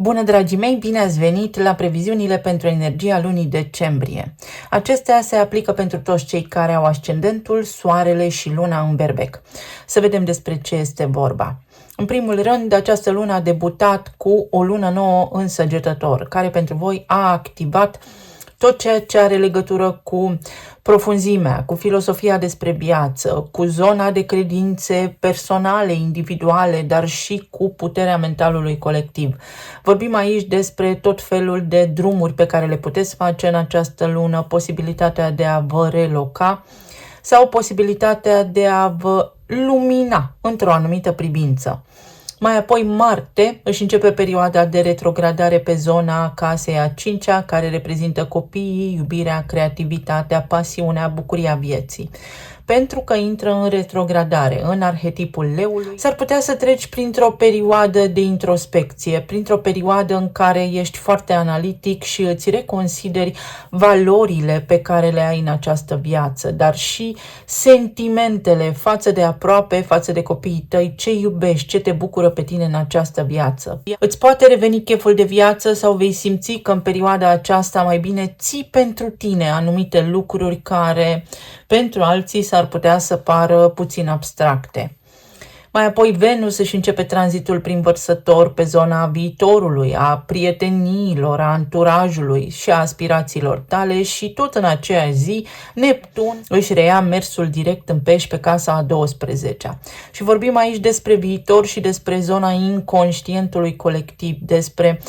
Bună, dragii mei, bine ați venit la previziunile pentru energia lunii decembrie. Acestea se aplică pentru toți cei care au ascendentul, soarele și luna în berbec. Să vedem despre ce este vorba. În primul rând, această lună a debutat cu o lună nouă în Săgetător, care pentru voi a activat tot ceea ce are legătură cu profunzimea, cu filosofia despre viață, cu zona de credințe personale, individuale, dar și cu puterea mentalului colectiv. Vorbim aici despre tot felul de drumuri pe care le puteți face în această lună, posibilitatea de a vă reloca sau posibilitatea de a vă lumina într-o anumită privință. Mai apoi Marte își începe perioada de retrogradare pe zona casei a 5-a, care reprezintă copiii, iubirea, creativitatea, pasiunea, bucuria vieții. Pentru că intră în retrogradare, în arhetipul leului, s-ar putea să treci printr-o perioadă de introspecție, printr-o perioadă în care ești foarte analitic și îți reconsideri valorile pe care le ai în această viață, dar și sentimentele față de aproape, față de copiii tăi, ce iubești, ce te bucură pe tine în această viață. Îți poate reveni cheful de viață sau vei simți că în perioada aceasta mai bine ții pentru tine anumite lucruri care pentru alții s-ar putea să pară puțin abstracte. Mai apoi Venus își începe tranzitul prin Vărsător pe zona viitorului, a prieteniilor, a anturajului și a aspirațiilor tale și tot în aceea zi Neptun își reia mersul direct în Pești pe casa a 12-a. Și vorbim aici despre viitor și despre zona inconștientului colectiv, despre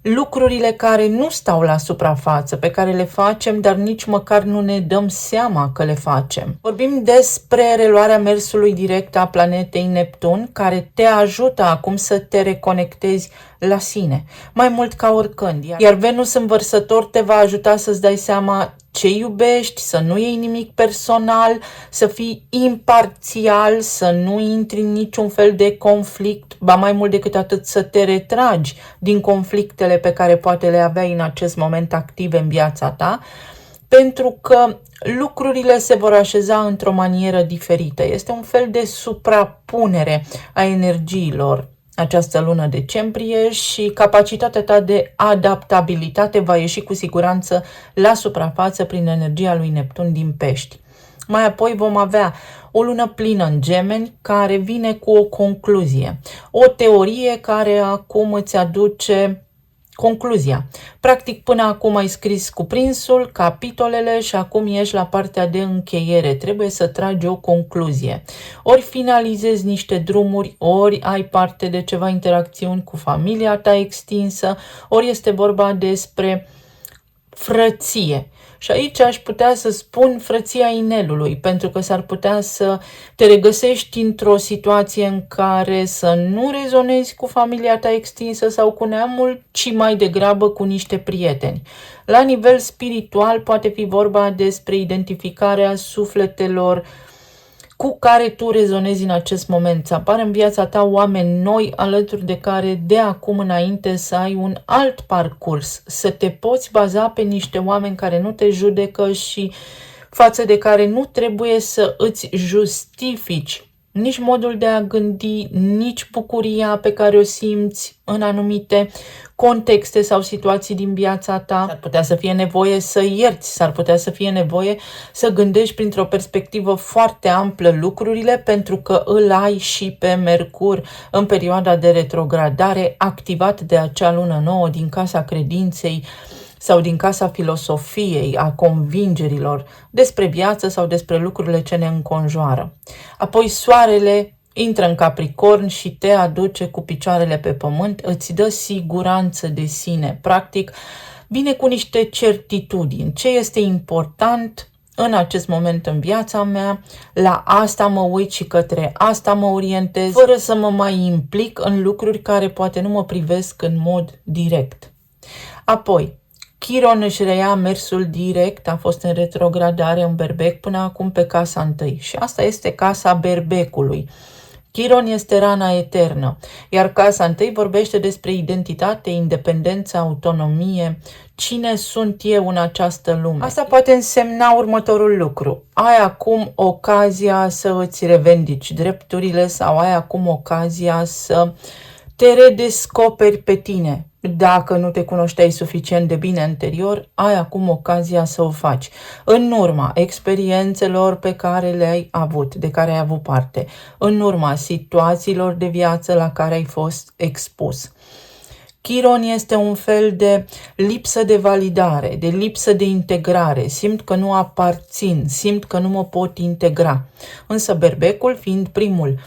lucrurile care nu stau la suprafață, pe care le facem, dar nici măcar nu ne dăm seama că le facem. Vorbim despre reluarea mersului direct a planetei Neptun, care te ajută acum să te reconectezi la sine, mai mult ca oricând. Iar Venus în Vărsător te va ajuta să-ți dai seama ce iubești, să nu iei nimic personal, să fii imparțial, să nu intri în niciun fel de conflict, ba mai mult decât atât să te retragi din conflictele pe care poate le aveai în acest moment active în viața ta, pentru că lucrurile se vor așeza într-o manieră diferită. Este un fel de suprapunere a energiilor această lună decembrie și capacitatea ta de adaptabilitate va ieși cu siguranță la suprafață prin energia lui Neptun din Pești. Mai apoi vom avea o lună plină în Gemeni care vine cu o concluzie, o teorie care acum îți aduce concluzia. Practic, până acum ai scris cuprinsul, capitolele și acum ești la partea de încheiere. Trebuie să tragi o concluzie. Ori finalizezi niște drumuri, ori ai parte de ceva interacțiuni cu familia ta extinsă, ori este vorba despre frăție. Și aici aș putea să spun frăția inelului, pentru că s-ar putea să te regăsești într-o situație în care să nu rezonezi cu familia ta extinsă sau cu neamul, ci mai degrabă cu niște prieteni. La nivel spiritual poate fi vorba despre identificarea sufletelor cu care tu rezonezi în acest moment, să apară în viața ta oameni noi alături de care de acum înainte să ai un alt parcurs, să te poți baza pe niște oameni care nu te judecă și față de care nu trebuie să îți justifici nici modul de a gândi, nici bucuria pe care o simți în anumite contexte sau situații din viața ta. S-ar putea să fie nevoie să ierți, s-ar putea să fie nevoie să gândești printr-o perspectivă foarte amplă lucrurile, pentru că îl ai și pe Mercur în perioada de retrogradare, activat de acea lună nouă din casa credinței sau din casa filosofiei, a convingerilor despre viață sau despre lucrurile ce ne înconjoară. Apoi Soarele intră în Capricorn și te aduce cu picioarele pe pământ, îți dă siguranță de sine. Practic, vine cu niște certitudini. Ce este important în acest moment în viața mea, la asta mă uit și către asta mă orientez, fără să mă mai implic în lucruri care poate nu mă privesc în mod direct. Apoi, Chiron își reia mersul direct, a fost în retrogradare în Berbec până acum pe casa 1 și asta este casa Berbecului. Chiron este rana eternă, iar casa 1 vorbește despre identitate, independență, autonomie, cine sunt eu în această lume. Asta poate însemna următorul lucru. Ai acum ocazia să îți revendici drepturile sau ai acum ocazia să te redescoperi pe tine. dacă nu te cunoșteai suficient de bine anterior, ai acum ocazia să o faci. În urma experiențelor pe care le-ai avut, de care ai avut parte, în urma situațiilor de viață la care ai fost expus. Chiron este un fel de lipsă de validare, de lipsă de integrare. Simt că nu aparțin, simt că nu mă pot integra. Însă Berbecul, fiind primul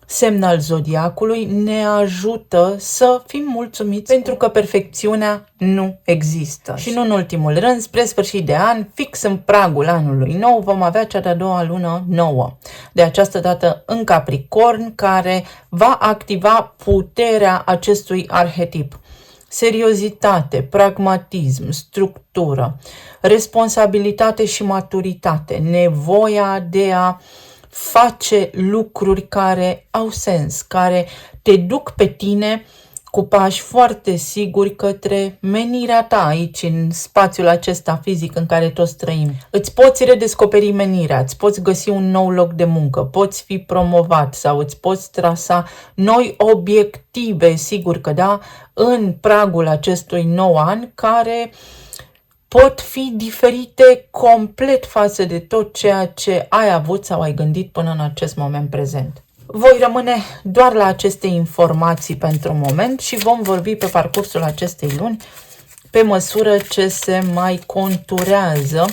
semn al zodiacului, ne ajută să fim mulțumiți pentru că perfecțiunea nu există. Și nu în ultimul rând, spre sfârșit de an, fix în pragul anului nou, vom avea cea de-a doua lună nouă. De această dată în Capricorn, care va activa puterea acestui arhetip. Seriozitate, pragmatism, structură, responsabilitate și maturitate, nevoia de a face lucruri care au sens, care te duc pe tine cu pași foarte siguri către menirea ta aici, în spațiul acesta fizic în care toți trăim. Îți poți redescoperi menirea, îți poți găsi un nou loc de muncă, poți fi promovat sau îți poți trasa noi obiective, sigur că da, în pragul acestui nou an, care pot fi diferite complet față de tot ceea ce ai avut sau ai gândit până în acest moment prezent. Voi rămâne doar la aceste informații pentru moment și vom vorbi pe parcursul acestei luni, pe măsură ce se mai conturează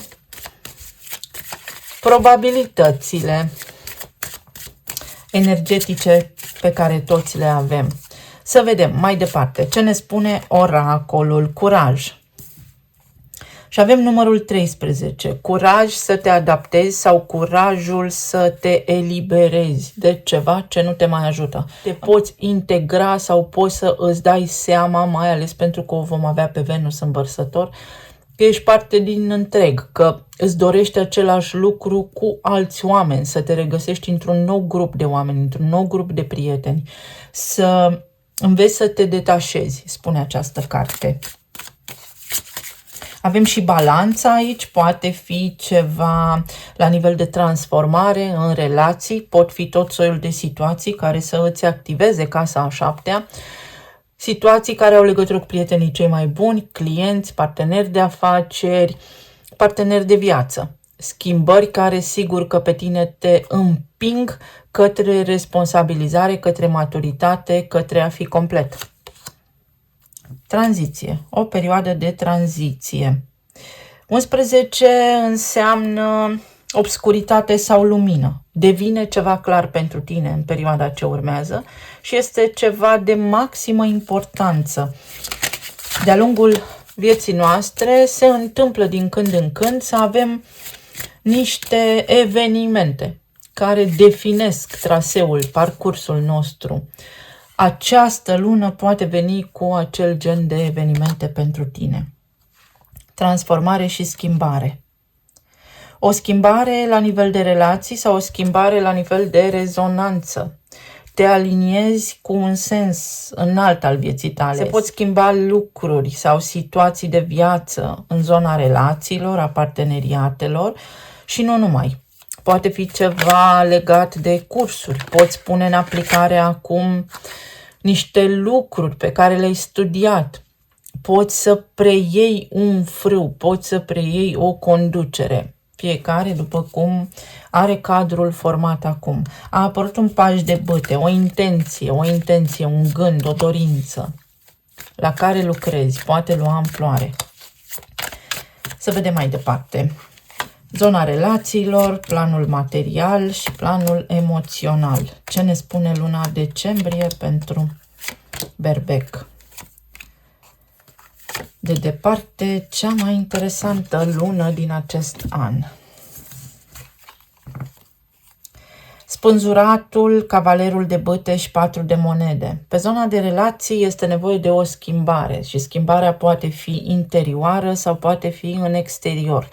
probabilitățile energetice pe care toți le avem. Să vedem mai departe ce ne spune oracolul Curaj. Și avem numărul 13, curaj să te adaptezi sau curajul să te eliberezi de ceva ce nu te mai ajută. Te poți integra sau poți să îți dai seama, mai ales pentru că o vom avea pe Venus în Vărsător, că ești parte din întreg, că îți dorești același lucru cu alți oameni, să te regăsești într-un nou grup de oameni, într-un nou grup de prieteni, să înveți să te detașezi, spune această carte. Avem și balanța aici, poate fi ceva la nivel de transformare în relații, pot fi tot soiul de situații care să îți activeze casa a șaptea, situații care au legătură cu prietenii cei mai buni, clienți, parteneri de afaceri, parteneri de viață. Schimbări care sigur că pe tine te împing către responsabilizare, către maturitate, către a fi complet. Tranziție, o perioadă de tranziție. 11 înseamnă obscuritate sau lumină. Devine ceva clar pentru tine în perioada ce urmează și este ceva de maximă importanță. De-a lungul vieții noastre se întâmplă din când în când să avem niște evenimente care definesc traseul, parcursul nostru. Această lună poate veni cu acel gen de evenimente pentru tine. Transformare și schimbare. O schimbare la nivel de relații sau o schimbare la nivel de rezonanță. Te aliniezi cu un sens înalt al vieții tale. Se pot schimba lucruri sau situații de viață în zona relațiilor, a parteneriatelor și nu numai. Poate fi ceva legat de cursuri. Poți pune în aplicare acum niște lucruri pe care le-ai studiat. Poți să preiei un frâu, poți să preiei o conducere. Fiecare după cum are cadrul format acum. A apărut un paș de bâte, o intenție, un gând, o dorință la care lucrezi. Poate lua amploare. Să vedem mai departe. Zona relațiilor, planul material și planul emoțional. Ce ne spune luna decembrie pentru Berbec? De departe, cea mai interesantă lună din acest an. Spânzuratul, cavalerul de bâte și 4 de monede. Pe zona de relații este nevoie de o schimbare și schimbarea poate fi interioară sau poate fi în exterior.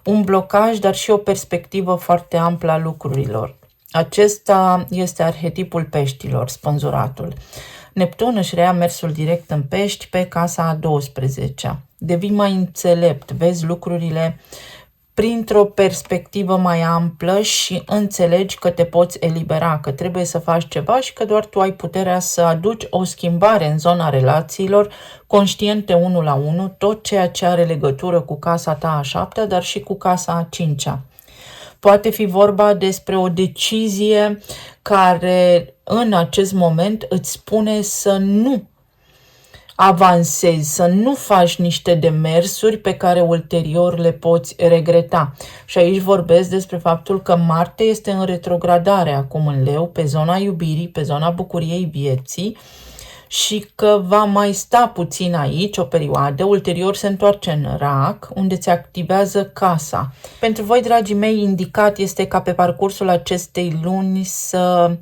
Un blocaj, dar și o perspectivă foarte amplă a lucrurilor. Acesta este arhetipul peștilor, spânzuratul. Neptun își reia mersul direct în pești pe casa a 12-a. Devii mai înțelept, vezi lucrurile printr-o perspectivă mai amplă și înțelegi că te poți elibera, că trebuie să faci ceva și că doar tu ai puterea să aduci o schimbare în zona relațiilor, conștiente 1 la 1, tot ceea ce are legătură cu casa ta a 7-a, dar și cu casa a 5-a. Poate fi vorba despre o decizie care în acest moment îți spune să nu avansezi, să nu faci niște demersuri pe care ulterior le poți regreta. Și aici vorbesc despre faptul că Marte este în retrogradare acum în Leu, pe zona iubirii, pe zona bucuriei vieții și că va mai sta puțin aici o perioadă, ulterior se întoarce în Rac, unde ți activează casa. Pentru voi, dragii mei, indicat este ca pe parcursul acestei luni să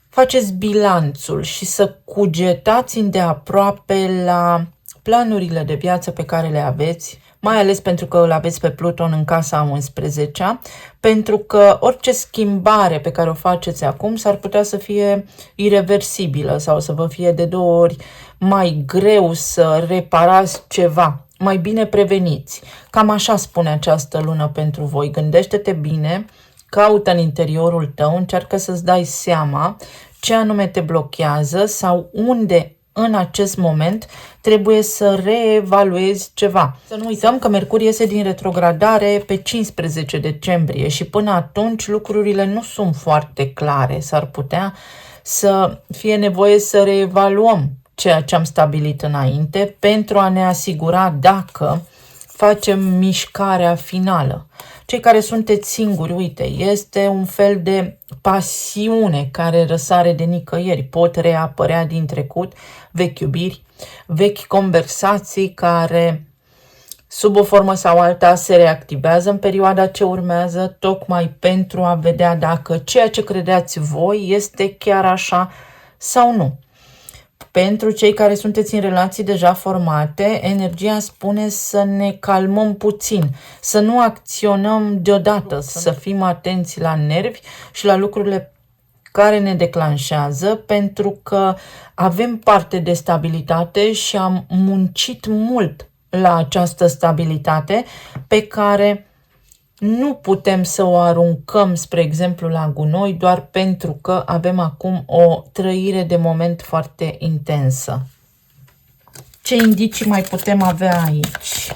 faceți bilanțul și să cugetați îndeaproape la planurile de viață pe care le aveți, mai ales pentru că îl aveți pe Pluton în casa 11-a, pentru că orice schimbare pe care o faceți acum s-ar putea să fie ireversibilă sau să vă fie de 2 ori mai greu să reparați ceva. Mai bine preveniți. Cam așa spune această lună pentru voi. Gândește-te bine, caută în interiorul tău, încearcă să-ți dai seama ce anume te blochează sau unde în acest moment trebuie să reevaluezi ceva. Să nu uităm că Mercur iese din retrogradare pe 15 decembrie și până atunci lucrurile nu sunt foarte clare. S-ar putea să fie nevoie să reevaluăm ceea ce am stabilit înainte pentru a ne asigura dacă facem mișcarea finală. Cei care sunteți singuri, uite, este un fel de pasiune care răsare de nicăieri. Pot reapărea din trecut vechi iubiri, vechi conversații care, sub o formă sau alta, se reactivează în perioada ce urmează, tocmai pentru a vedea dacă ceea ce credeați voi este chiar așa sau nu. Pentru cei care sunteți în relații deja formate, energia spune să ne calmăm puțin, să nu acționăm deodată, să fim atenți la nervi și la lucrurile care ne declanșează, pentru că avem parte de stabilitate și am muncit mult la această stabilitate pe care nu putem să o aruncăm, spre exemplu, la gunoi, doar pentru că avem acum o trăire de moment foarte intensă. Ce indicii mai putem avea aici?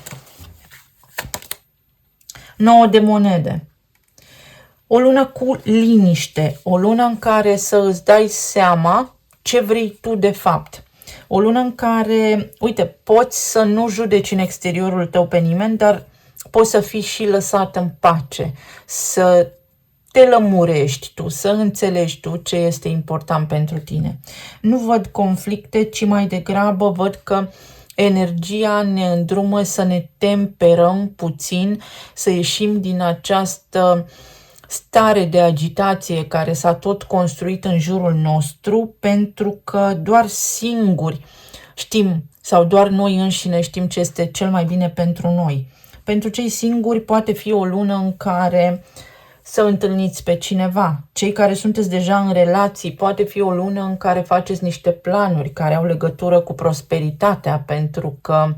9 de monede. O lună cu liniște, o lună în care să îți dai seama ce vrei tu de fapt. O lună în care, uite, poți să nu judeci în exteriorul tău pe nimeni, dar poți să fii și lăsat în pace, să te lămurești tu, să înțelegi tu ce este important pentru tine. Nu văd conflicte, ci mai degrabă văd că energia ne îndrumă să ne temperăm puțin, să ieșim din această stare de agitație care s-a tot construit în jurul nostru, pentru că doar singuri știm, sau doar noi înșine știm ce este cel mai bine pentru noi. Pentru cei singuri poate fi o lună în care să întâlniți pe cineva. Cei care sunteți deja în relații, poate fi o lună în care faceți niște planuri care au legătură cu prosperitatea, pentru că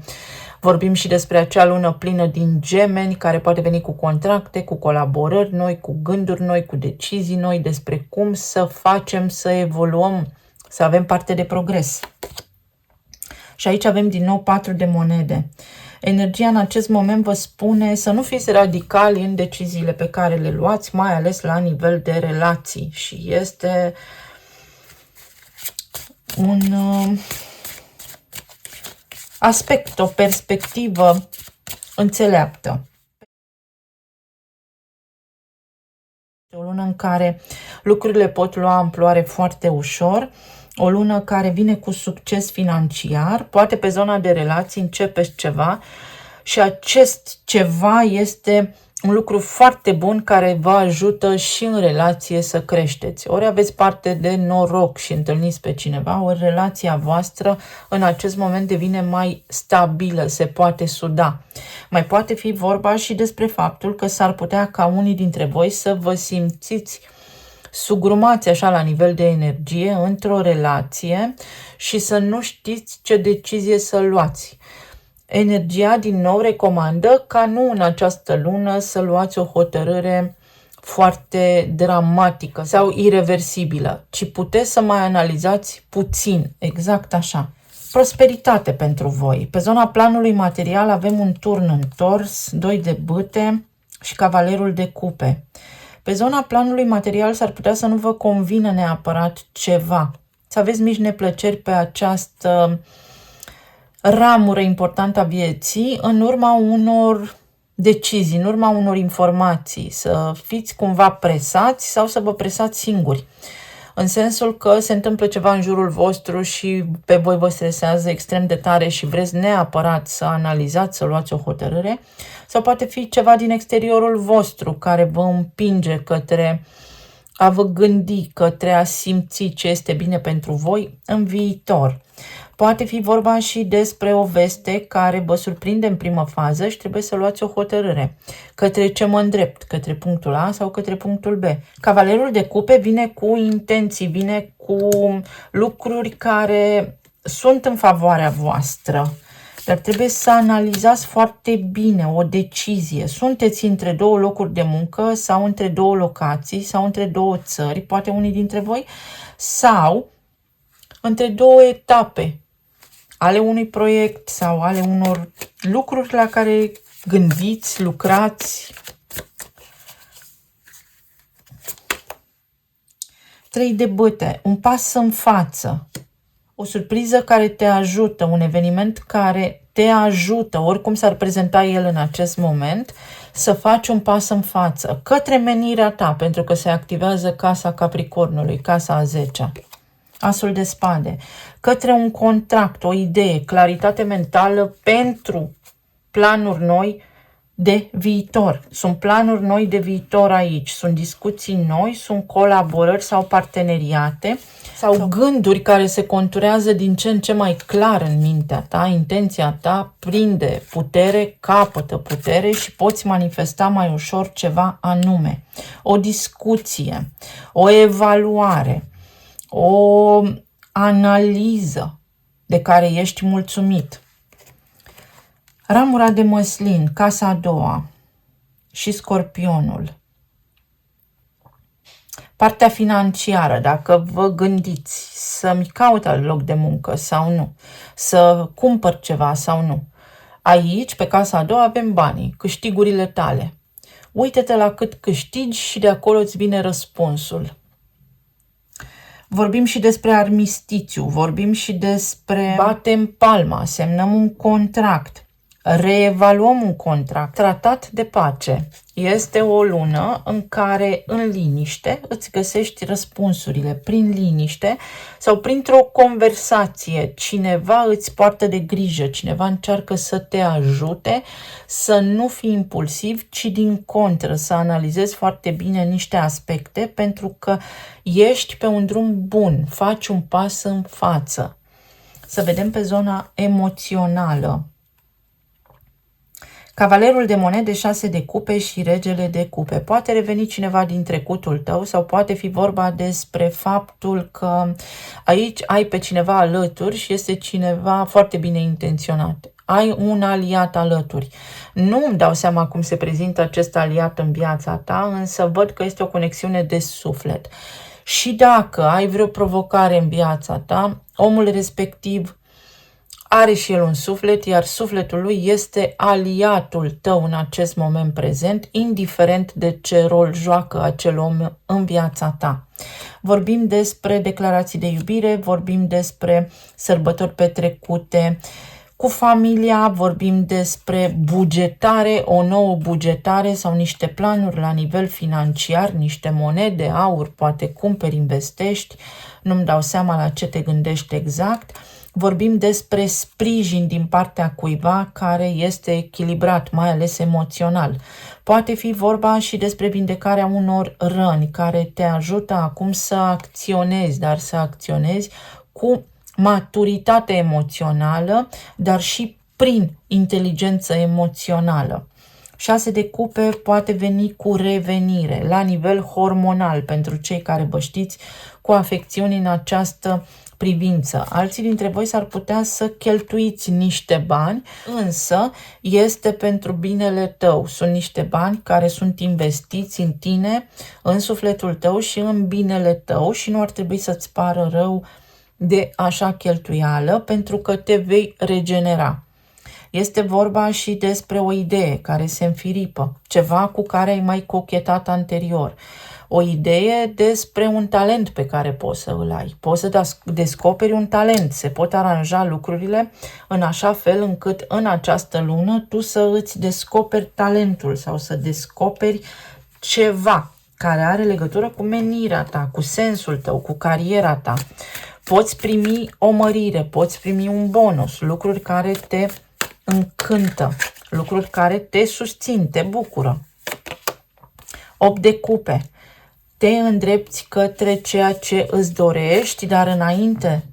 vorbim și despre acea lună plină din Gemeni, care poate veni cu contracte, cu colaborări noi, cu gânduri noi, cu decizii noi, despre cum să facem să evoluăm, să avem parte de progres. Și aici avem din nou 4 de monede. Energia în acest moment vă spune să nu fiți radicali în deciziile pe care le luați, mai ales la nivel de relații. Și este un aspect, o perspectivă înțeleaptă. O lună în care lucrurile pot lua amploare foarte ușor, o lună care vine cu succes financiar, poate pe zona de relații începeți ceva și acest ceva este un lucru foarte bun care vă ajută și în relație să creșteți. Ori aveți parte de noroc și întâlniți pe cineva, ori relația voastră în acest moment devine mai stabilă, se poate suda. Mai poate fi vorba și despre faptul că s-ar putea ca unii dintre voi să vă simțiți sugrumați așa la nivel de energie într-o relație și să nu știți ce decizie să luați. Energia din nou recomandă ca nu în această lună să luați o hotărâre foarte dramatică sau irreversibilă, ci puteți să mai analizați puțin, exact așa. Prosperitate pentru voi. Pe zona planului material avem un turn întors, 2 de bâte și cavalerul de cupe. Pe zona planului material s-ar putea să nu vă convină neapărat ceva, să aveți mici neplăceri pe această ramură importantă a vieții în urma unor decizii, în urma unor informații, să fiți cumva presați sau să vă presați singuri. În sensul că se întâmplă ceva în jurul vostru și pe voi vă stresează extrem de tare și vreți neapărat să analizați, să luați o hotărâre, sau poate fi ceva din exteriorul vostru care vă împinge către a vă gândi, către a simți ce este bine pentru voi în viitor. Poate fi vorba și despre o veste care vă surprinde în primă fază și trebuie să luați o hotărâre. Către ce mă îndrept? Către punctul A sau către punctul B? Cavalerul de cupe vine cu intenții, vine cu lucruri care sunt în favoarea voastră. Dar trebuie să analizați foarte bine o decizie. Sunteți între două locuri de muncă sau între două locații sau între două țări, poate unii dintre voi, sau între două etape ale unui proiect sau ale unor lucruri la care gândiți, lucrați. 3 de bâte, un pas în față, o surpriză care te ajută, un eveniment care te ajută, oricum s-ar prezenta el în acest moment, să faci un pas în față, către menirea ta, pentru că se activează casa Capricornului, casa a 10-a. Asul de spade, către un contract, o idee, claritate mentală pentru planuri noi de viitor. Sunt planuri noi de viitor aici, sunt discuții noi, sunt colaborări sau parteneriate sau gânduri care se conturează din ce în ce mai clar în mintea ta, intenția ta prinde putere, capătă putere și poți manifesta mai ușor ceva anume. O discuție, o evaluare, o analiză de care ești mulțumit. Ramura de măslin, casa a doua și scorpionul. Partea financiară, dacă vă gândiți să-mi caut alt loc de muncă sau nu, să cumpăr ceva sau nu. Aici, pe casa a doua, avem banii, câștigurile tale. Uită-te la cât câștigi și de acolo îți vine răspunsul. Vorbim și despre armistițiu, vorbim și despre batem palma, semnăm un contract, reevaluăm un contract, tratat de pace. Este o lună în care în liniște îți găsești răspunsurile, prin liniște sau printr-o conversație. Cineva îți poartă de grijă, cineva încearcă să te ajute să nu fii impulsiv, ci din contră să analizezi foarte bine niște aspecte pentru că ești pe un drum bun, faci un pas în față. Să vedem pe zona emoțională. Cavalerul de monede, 6 de cupe și regele de cupe. Poate reveni cineva din trecutul tău sau poate fi vorba despre faptul că aici ai pe cineva alături și este cineva foarte bine intenționat. Ai un aliat alături. Nu îmi dau seama cum se prezintă acest aliat în viața ta, însă văd că este o conexiune de suflet. Și dacă ai vreo provocare în viața ta, omul respectiv are și el un suflet, iar sufletul lui este aliatul tău în acest moment prezent, indiferent de ce rol joacă acel om în viața ta. Vorbim despre declarații de iubire, vorbim despre sărbători petrecute cu familia, vorbim despre bugetare, o nouă bugetare sau niște planuri la nivel financiar, niște monede, aur, poate cumperi, investești, nu-mi dau seama la ce te gândești exact. Vorbim despre sprijin din partea cuiva care este echilibrat, mai ales emoțional. Poate fi vorba și despre vindecarea unor răni care te ajută acum să acționezi, dar să acționezi cu maturitate emoțională, dar și prin inteligență emoțională. 6 de cupe poate veni cu revenire la nivel hormonal pentru cei care vă știți cu afecțiuni în această privință. Alții dintre voi s-ar putea să cheltuiți niște bani, însă este pentru binele tău. Sunt niște bani care sunt investiți în tine, în sufletul tău și în binele tău și nu ar trebui să-ți pară rău de așa cheltuială, pentru că te vei regenera. Este vorba și despre o idee care se înfiripă, ceva cu care ai mai cochetat anterior. O idee despre un talent pe care poți să îl ai. Poți să descoperi un talent. Se pot aranja lucrurile în așa fel încât în această lună tu să îți descoperi talentul sau să descoperi ceva care are legătură cu menirea ta, cu sensul tău, cu cariera ta. Poți primi o mărire, poți primi un bonus, lucruri care te încântă, lucruri care te susțin, te bucură. 8 de cupe. Te îndrepți către ceea ce îți dorești, dar înainte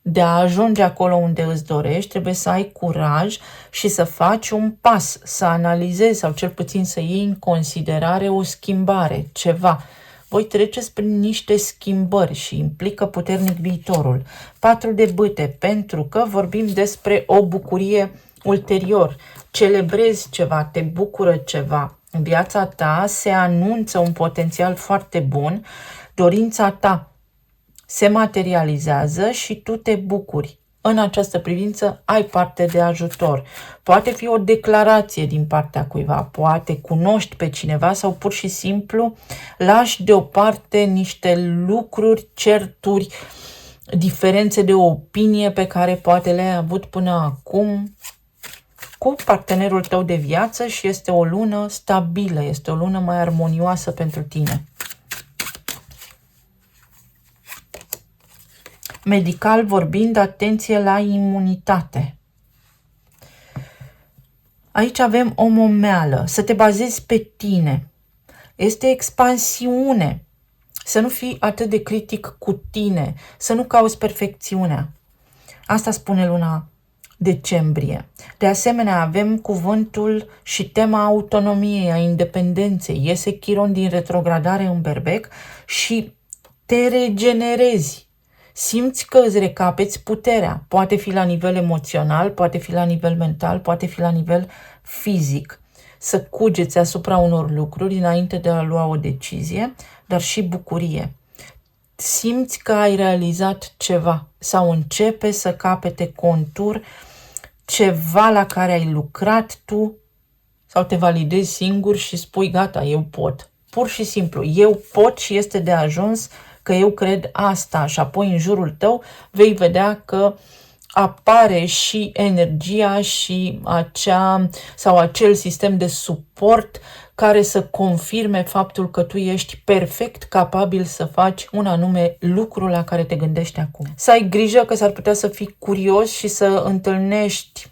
de a ajunge acolo unde îți dorești, trebuie să ai curaj și să faci un pas, să analizezi sau cel puțin să iei în considerare o schimbare, ceva. Voi treceți prin niște schimbări și implică puternic viitorul. 4 de bâte, pentru că vorbim despre o bucurie ulterior. Celebrezi ceva, te bucură ceva. În viața ta se anunță un potențial foarte bun, dorința ta se materializează și tu te bucuri. În această privință ai parte de ajutor. Poate fi o declarație din partea cuiva, poate cunoști pe cineva sau pur și simplu lași deoparte niște lucruri, certuri, diferențe de opinie pe care poate le-ai avut până acum cu partenerul tău de viață și este o lună stabilă, este o lună mai armonioasă pentru tine. Medical vorbind, atenție la imunitate. Aici avem o momeală, să te bazezi pe tine. Este expansiune, să nu fii atât de critic cu tine, să nu cauți perfecțiunea. Asta spune luna decembrie. De asemenea, avem cuvântul și tema autonomiei, a independenței. Iese Chiron din retrogradare în Berbec și te regenerezi. Simți că îți recapeți puterea. Poate fi la nivel emoțional, poate fi la nivel mental, poate fi la nivel fizic. Să cugeți asupra unor lucruri înainte de a lua o decizie, dar și bucurie. Simți că ai realizat ceva sau începe să capete contur ceva la care ai lucrat tu sau te validezi singur și spui gata, eu pot. Pur și simplu, eu pot și este de ajuns că eu cred asta și apoi în jurul tău vei vedea că apare și energia și acel sistem de suport care să confirme faptul că tu ești perfect capabil să faci un anume lucru la care te gândești acum. Să ai grijă că s-ar putea să fii curios și să întâlnești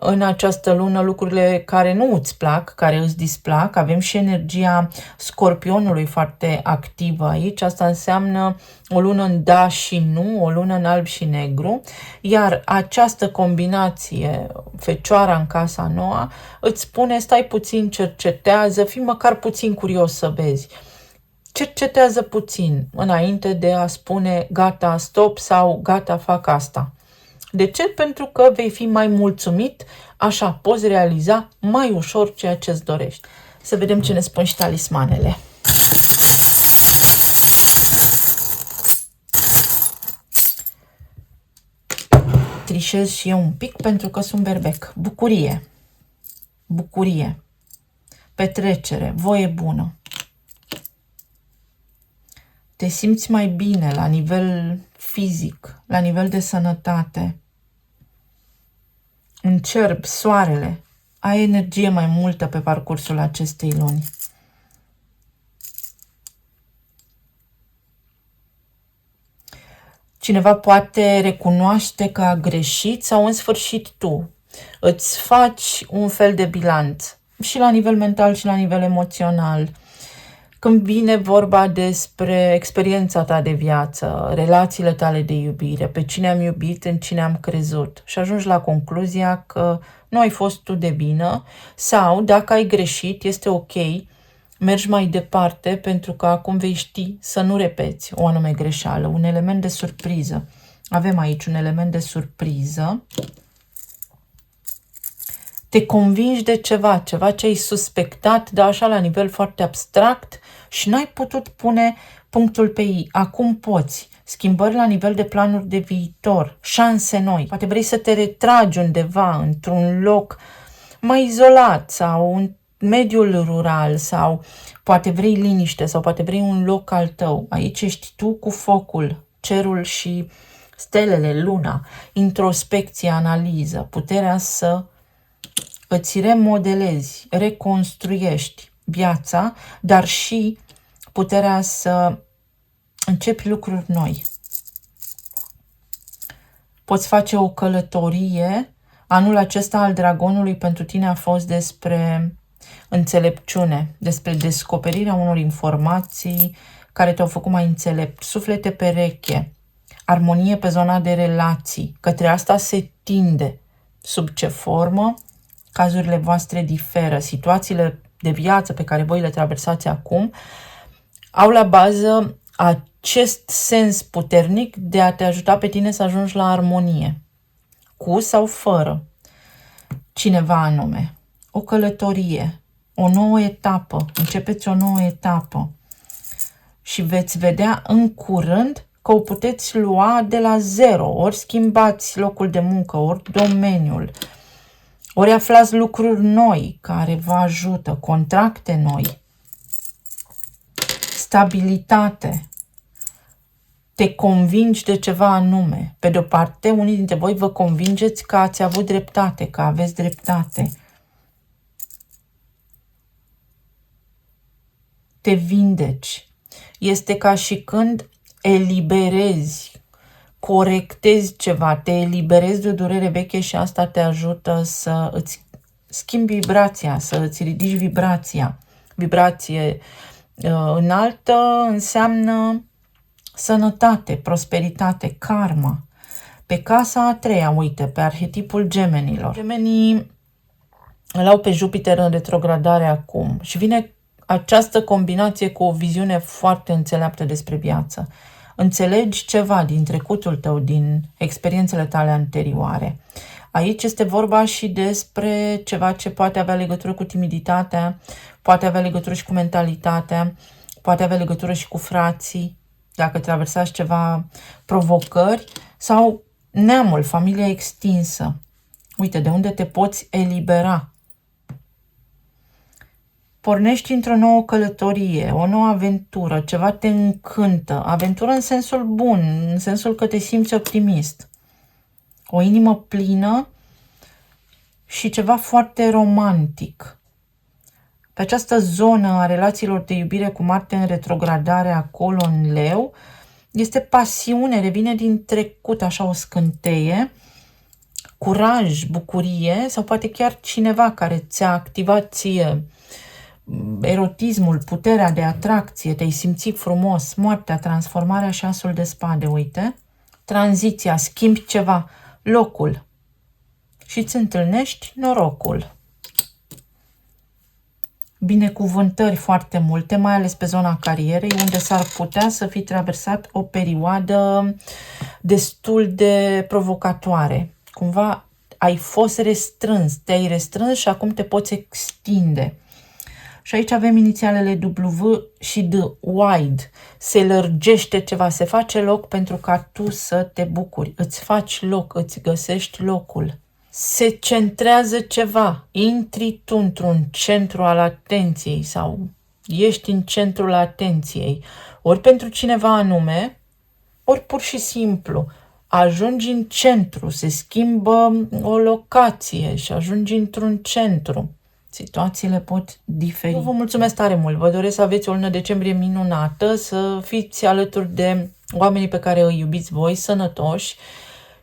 în această lună lucrurile care nu îți plac, care îți displac. Avem și energia Scorpionului foarte activă aici. Asta înseamnă o lună în da și nu, o lună în alb și negru. Iar această combinație, Fecioara în casa noua, îți spune stai puțin, cercetează, fii măcar puțin curios să vezi. Cercetează puțin înainte de a spune gata, stop sau gata, fac asta. De ce? Pentru că vei fi mai mulțumit, așa poți realiza mai ușor ceea ce îți dorești. Să vedem ce ne spun și talismanele. Trișez și eu un pic pentru că sunt berbec. Bucurie. Bucurie. Petrecere. Voie bună. Te simți mai bine la nivel fizic, la nivel de sănătate. În cerb, soarele, ai energie mai multă pe parcursul acestei luni. Cineva poate recunoaște că a greșit sau în sfârșit tu îți faci un fel de bilanț și la nivel mental și la nivel emoțional. Când vine vorba despre experiența ta de viață, relațiile tale de iubire, pe cine am iubit, în cine am crezut și ajungi la concluzia că nu ai fost tu de vină sau dacă ai greșit, este ok, mergi mai departe pentru că acum vei ști să nu repeți o anume greșeală, un element de surpriză. Avem aici un element de surpriză. Te convingi de ceva ce ai suspectat, dar așa la nivel foarte abstract și n-ai putut pune punctul pe i. Acum poți. Schimbări la nivel de planuri de viitor, șanse noi. Poate vrei să te retragi undeva, într-un loc mai izolat sau în mediul rural sau poate vrei liniște sau poate vrei un loc al tău. Aici ești tu cu focul, cerul și stelele, luna, introspecție, analiză, puterea să îți remodelezi, reconstruiești viața, dar și puterea să începi lucruri noi. Poți face o călătorie. Anul acesta al dragonului pentru tine a fost despre înțelepciune, despre descoperirea unor informații care te-au făcut mai înțelept, suflete pereche, armonie pe zona de relații. Către asta se tinde. Sub ce formă? Cazurile voastre diferă. Situațiile de viață pe care voi le traversați acum au la bază acest sens puternic de a te ajuta pe tine să ajungi la armonie. Cu sau fără cineva anume. O călătorie, o nouă etapă. Începeți o nouă etapă. Și veți vedea în curând că o puteți lua de la zero. Ori schimbați locul de muncă, ori domeniul. Ori aflați lucruri noi care vă ajută, contracte noi, stabilitate, te convingi de ceva anume. Pe de-o parte, unii dintre voi vă convingeți că ați avut dreptate, că aveți dreptate. Te vindeci. Este ca și când eliberezi, corectezi ceva, te eliberezi de o durere veche și asta te ajută să îți schimbi vibrația, să îți ridici vibrația. Vibrație înaltă înseamnă sănătate, prosperitate, karma. Pe casa a treia, uite, pe arhetipul gemenilor. Gemenii îl au pe Jupiter în retrogradare acum și vine această combinație cu o viziune foarte înțeleaptă despre viață. Înțelegi ceva din trecutul tău, din experiențele tale anterioare. Aici este vorba și despre ceva ce poate avea legătură cu timiditatea, poate avea legătură și cu mentalitatea, poate avea legătură și cu frații, dacă traversați ceva provocări, sau neamul, familia extinsă. Uite, de unde te poți elibera. Pornești într-o nouă călătorie, o nouă aventură, ceva te încântă. Aventură în sensul bun, în sensul că te simți optimist. O inimă plină și ceva foarte romantic. Pe această zonă a relațiilor de iubire cu Marte în retrogradare acolo în Leu, este pasiune, revine din trecut așa o scânteie, curaj, bucurie sau poate chiar cineva care ți-a activat ție erotismul, puterea de atracție, te-ai simțit frumos, moartea, transformarea și asul de spade, uite. Tranziția, schimbi ceva, locul și îți întâlnești norocul. Binecuvântări foarte multe, mai ales pe zona carierei, unde s-ar putea să fi traversat o perioadă destul de provocatoare. Cumva ai fost restrâns, te-ai restrâns și acum te poți extinde. Și aici avem inițialele W și D, wide. Se lărgește ceva, se face loc pentru ca tu să te bucuri. Îți faci loc, îți găsești locul. Se centrează ceva. Intri tu într-un centru al atenției sau ești în centrul atenției. Ori pentru cineva anume, ori pur și simplu. Ajungi în centru, se schimbă o locație și ajungi într-un centru. Situațiile pot diferi. Vă mulțumesc tare mult. Vă doresc să aveți o lună decembrie minunată, să fiți alături de oamenii pe care îi iubiți voi, sănătoși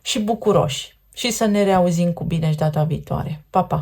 și bucuroși. Și să ne reauzim cu bine și data viitoare. Pa, pa!